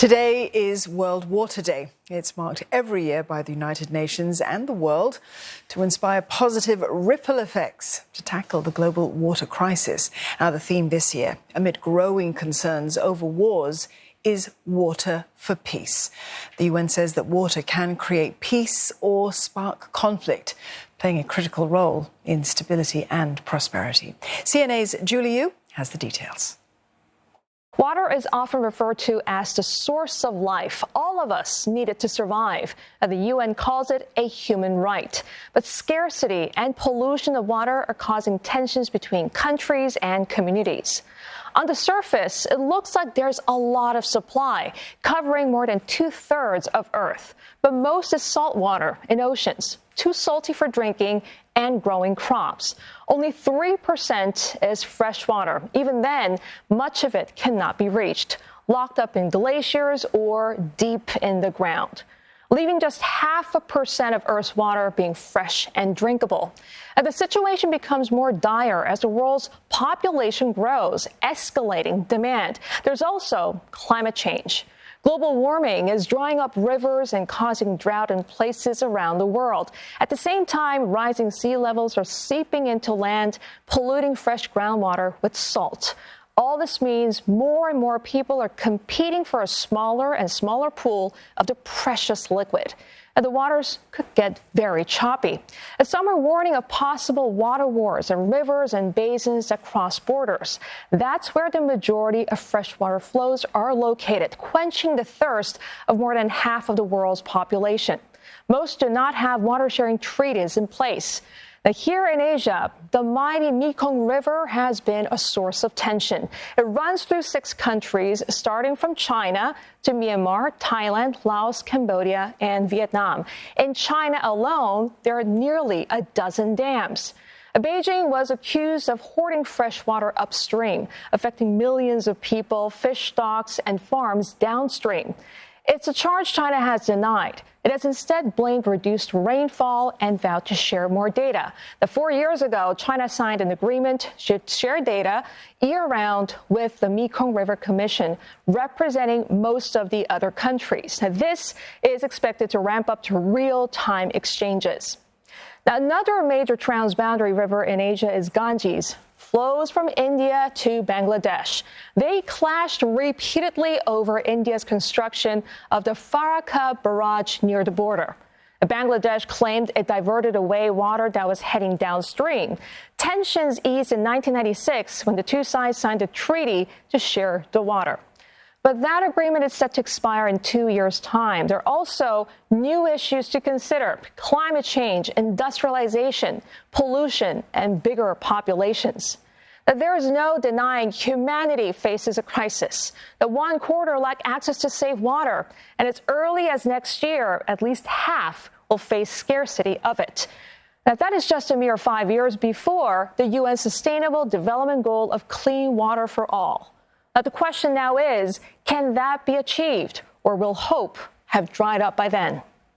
Today is World Water Day. It's marked every year by the United Nations and the world to inspire positive ripple effects to tackle the global water crisis. Now, the theme this year, amid growing concerns over wars, is Water for Peace. The UN says that water can create peace or spark conflict, playing a critical role in stability and prosperity. CNA's Julie Yu has the details. Water is often referred to as the source of life. All of us need it to survive. The UN calls it a human right. But scarcity and pollution of water are causing tensions between countries and communities. On the surface, it looks like there's a lot of supply, covering more than 2/3 of Earth. But most is salt water in oceans, too salty for drinking and growing crops. Only 3% is fresh water. Even then, much of it cannot be reached, locked up in glaciers or deep in the ground, leaving just 0.5% of Earth's water being fresh and drinkable. And the situation becomes more dire as the world's population grows, escalating demand. There's also climate change. Global warming is drying up rivers and causing drought in places around the world. At the same time, rising sea levels are seeping into land, polluting fresh groundwater with salt. All this means more and more people are competing for a smaller and smaller pool of the precious liquid. And the waters could get very choppy. And some are warning of possible water wars in rivers and basins that cross borders. That's where the majority of freshwater flows are located, quenching the thirst of more than half of the world's population. Most do not have water-sharing treaties in place. Now, here in Asia, the mighty Mekong River has been a source of tension. It runs through 6 countries, starting from China to Myanmar, Thailand, Laos, Cambodia, and Vietnam. In China alone, there are nearly a dozen dams. Beijing was accused of hoarding fresh water upstream, affecting millions of people, fish stocks, and farms downstream. It's a charge China has denied. It has instead blamed reduced rainfall and vowed to share more data. Now, 4 years ago, China signed an agreement to share data year-round with the Mekong River Commission, representing most of the other countries. Now, this is expected to ramp up to real-time exchanges. Now, another major transboundary river in Asia is Ganges. Flows from India to Bangladesh. They clashed repeatedly over India's construction of the Farakka barrage near the border. Bangladesh claimed it diverted away water that was heading downstream. Tensions eased in 1996 when the two sides signed a treaty to share the water. But that agreement is set to expire in 2 years' time. There are also new issues to consider: climate change, industrialization, pollution, and bigger populations. Now, there is no denying humanity faces a crisis. The 1/4 lack access to safe water, and as early as next year, at least half will face scarcity of it. Now, that is just a mere 5 years before the UN Sustainable Development Goal of clean water for all. Now, the question now is, can that be achieved, or will hope have dried up by then?